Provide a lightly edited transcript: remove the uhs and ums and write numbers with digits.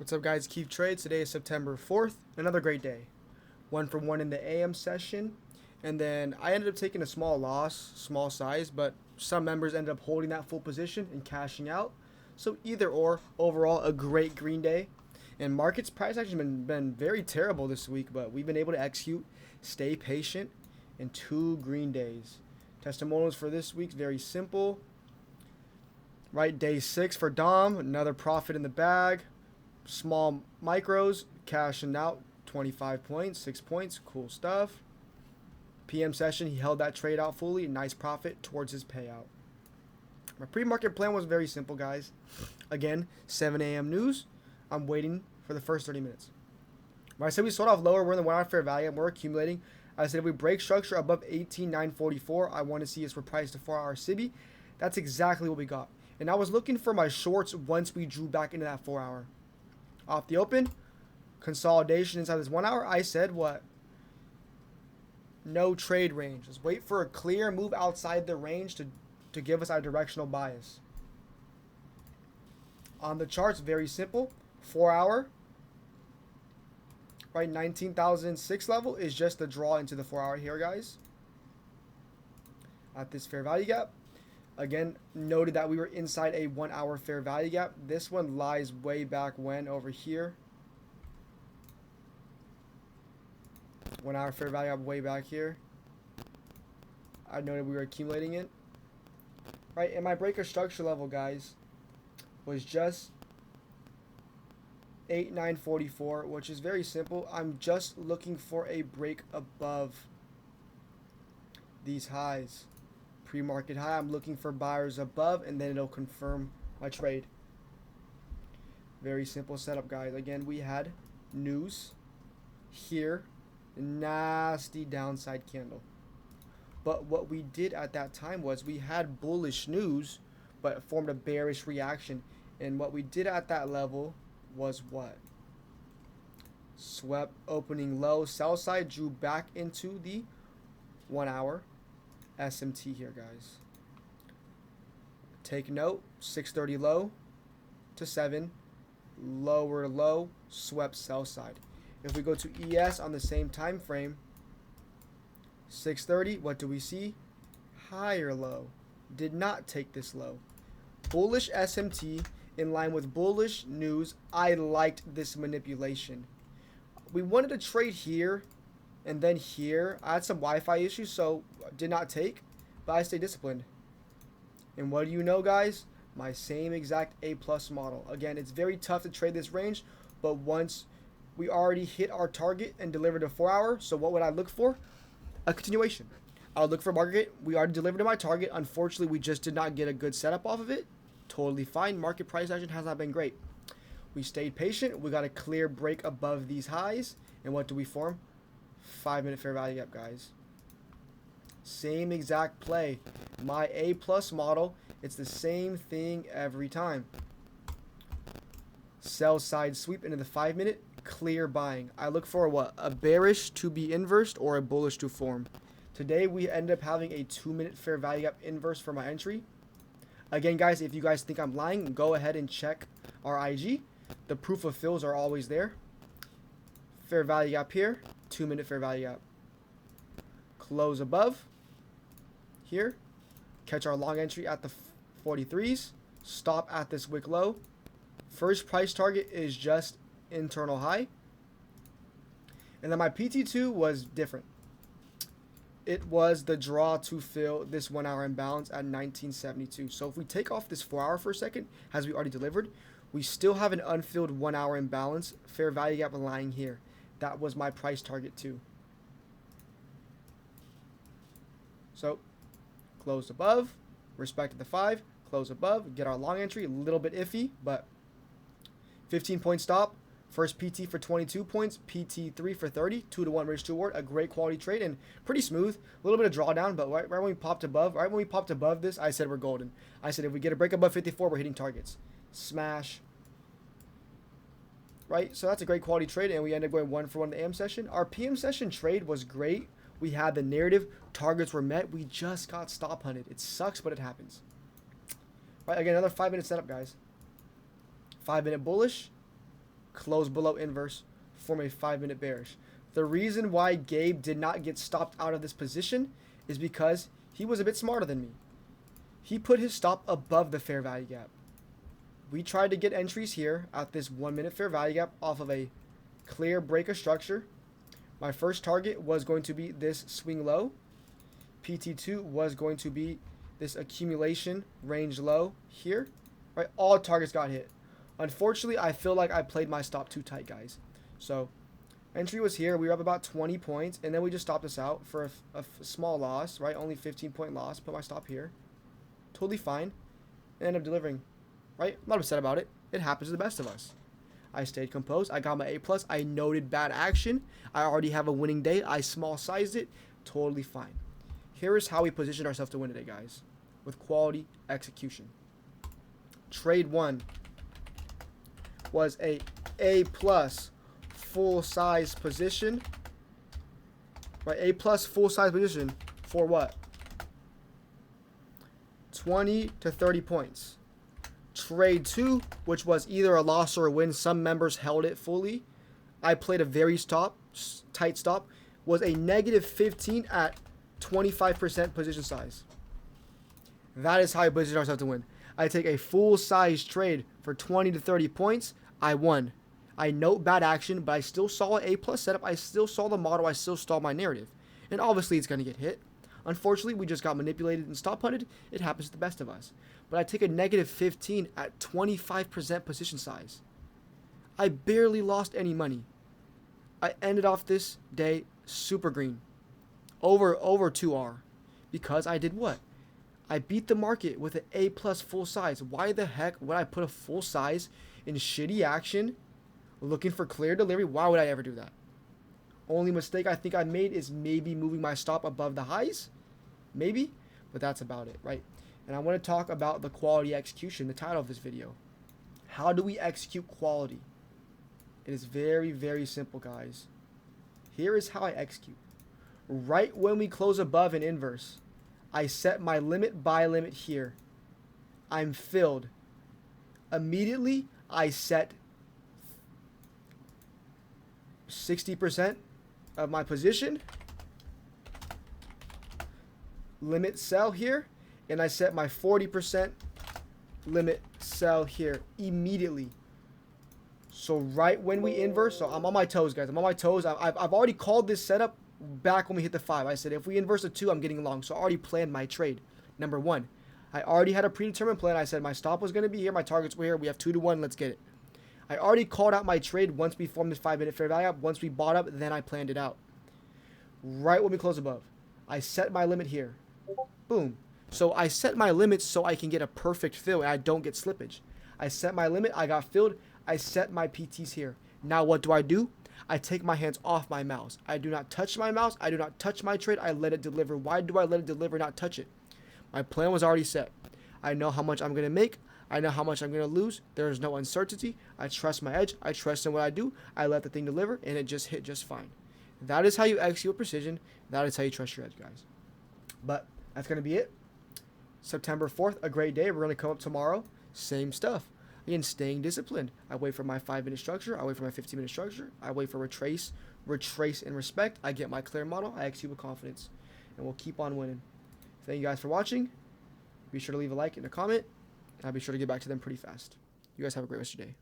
What's up, guys? Keith Trades. Today is September 4th. Another great day. 1 for 1 in the AM session. And then I ended up taking a small loss, small size, but some members ended up holding that full position and cashing out. So either or, overall, a great green day. And market's price action has been very terrible this week, but we've been able to execute, stay patient, in 2 green days. Testimonials for this week, very simple. Right, day 6 for Dom, another profit in the bag. Small micros, cashing out 25 points, 6 points, cool stuff. PM session, he held that trade out fully, nice profit towards his payout. My pre-market plan was very simple, guys. Again, 7 a.m. news. I'm waiting for the first 30 minutes. When I said we sold off lower, we're in the 1 hour fair value, and we're accumulating. I said if we break structure above 18,944, I want to see us reprice to 4-hour SIBI. That's exactly what we got. And I was looking for my shorts once we drew back into that 4-hour. Off the open, consolidation inside this 1 hour. I said what? No trade range. Just wait for a clear move outside the range to give us our directional bias. On the charts, very simple. 4-hour, right? 19,006 level is just the draw into the 4-hour here, guys. At this fair value gap. Again, noted that we were inside a 1 hour fair value gap. This one lies way back when over here. 1 hour fair value gap way back here. I noted we were accumulating it. Right, and my breaker structure level, guys, was just 8,944, which is very simple. I'm just looking for a break above these highs. Pre-market high, I'm looking for buyers above, and then it'll confirm my trade. Very simple setup, guys. Again, we had news here, nasty downside candle. But what we did at that time was we had bullish news, but it formed a bearish reaction. And what we did at that level was what? Swept opening low, sell side, drew back into the 1 hour. SMT here, guys. Take note, 630 low to 7, lower low, swept sell side. If we go to ES on the same time frame, 630, what do we see? Higher low. Did not take this low. Bullish SMT in line with bullish news. I liked this manipulation. We wanted to trade here and then here. I had some Wi-Fi issues, so did not take, but I stayed disciplined. And what do you know, guys? My same exact A+ model. Again, it's very tough to trade this range, but once we already hit our target and delivered a 4-hour, so what would I look for? A continuation. I would look for market. We already delivered to my target. Unfortunately, we just did not get a good setup off of it. Totally fine. Market price action has not been great. We stayed patient. We got a clear break above these highs. And what do we form? 5-minute fair value gap, guys. Same exact play. My A+ model, it's the same thing every time. Sell side sweep into the 5-minute, clear buying. I look for what? A bearish to be inversed or a bullish to form. Today we end up having a 2-minute fair value gap inverse for my entry. Again, guys, if you guys think I'm lying, go ahead and check our IG. The proof of fills are always there. Fair value gap here, 2-minute fair value gap. Close above here. Catch our long entry at the 43s. Stop at this wick low. First price target is just internal high. And then my PT2 was different. It was the draw to fill this 1 hour imbalance at 1972. So if we take off this 4-hour for a second, as we already delivered, we still have an unfilled 1 hour imbalance. Fair value gap lying here. That was my price target too. So close above, respect the 5, close above, get our long entry, a little bit iffy, but 15-point stop. First PT for 22 points, PT3 for 30, 2-to-1 risk to reward, a great quality trade and pretty smooth. A little bit of drawdown, but right when we popped above this, I said we're golden. I said if we get a break above 54, we're hitting targets. Smash. Right, so that's a great quality trade, and we end up going 1 for 1 in the AM session. Our PM session trade was great. We had the narrative, targets were met. We just got stop hunted. It sucks, but it happens. Right, again, another 5-minute setup, guys. 5-minute bullish. close below inverse, form a 5-minute bearish. The reason why Gabe did not get stopped out of this position is because he was a bit smarter than me. He put his stop above the fair value gap. We tried to get entries here at this 1-minute fair value gap off of a clear break of structure. My first target was going to be this swing low. PT2 was going to be this accumulation range low here. Right, all targets got hit. Unfortunately, I feel like I played my stop too tight, guys. So entry was here. We were up about 20 points, and then we just stopped us out for a small loss, right? Only 15-point loss. Put my stop here. Totally fine. And end up delivering, right? I'm not upset about it. It happens to the best of us. I stayed composed. I got my A+. I noted bad action. I already have a winning day. I small sized it. Totally fine. Here is how we positioned ourselves to win today, guys. With quality execution. Trade 1 was A+ full size position. Right, A+ full size position for what? 20 to 30 points. Trade 2, which was either a loss or a win. Some members held it fully. I played a very tight stop. Was a -15 at 25% position size. That is how I position ourselves to win. I take a full size trade for 20 to 30 points. I won. I note bad action, but I still saw an A+ setup. I still saw the model. I still saw my narrative. And obviously it's going to get hit. Unfortunately, we just got manipulated and stop punted. It happens to the best of us. But I take a -15 at 25% position size. I barely lost any money. I ended off this day super green. Over 2R. Because I did what? I beat the market with an A+ full size. Why the heck would I put a full size in shitty action looking for clear delivery? Why would I ever do that? Only mistake I think I made is maybe moving my stop above the highs. Maybe. But that's about it, right? And I want to talk about the quality execution, the title of this video. How do we execute quality? It is very, very simple, guys. Here is how I execute. Right when we close above an inverse, I set my buy limit here. I'm filled. Immediately, I set 60% of my position. Limit sell here. And I set my 40% limit sell here immediately. So right when we inverse, so I'm on my toes, guys. I'm on my toes. I've already called this setup back when we hit the 5. I said if we inverse a 2, I'm getting long. So I already planned my trade. Number 1, I already had a predetermined plan. I said my stop was going to be here. My targets were here. We have 2 to 1. Let's get it. I already called out my trade once we formed this 5-minute fair value up. Once we bought up, then I planned it out. Right when we close above, I set my limit here. Boom. So I set my limits so I can get a perfect fill and I don't get slippage. I set my limit. I got filled. I set my PTs here. Now what do? I take my hands off my mouse. I do not touch my mouse. I do not touch my trade. I let it deliver. Why do I let it deliver, not touch it? My plan was already set. I know how much I'm going to make. I know how much I'm going to lose. There is no uncertainty. I trust my edge. I trust in what I do. I let the thing deliver, and it just hit just fine. That is how you execute with precision. That is how you trust your edge, guys. But that's going to be it. September 4th, a great day. We're going to come up tomorrow. Same stuff. Again, staying disciplined. I wait for my 5-minute structure. I wait for my 15-minute structure. I wait for retrace, and respect. I get my clear model. I execute with confidence. And we'll keep on winning. Thank you guys for watching. Be sure to leave a like and a comment. And I'll be sure to get back to them pretty fast. You guys have a great rest of your day.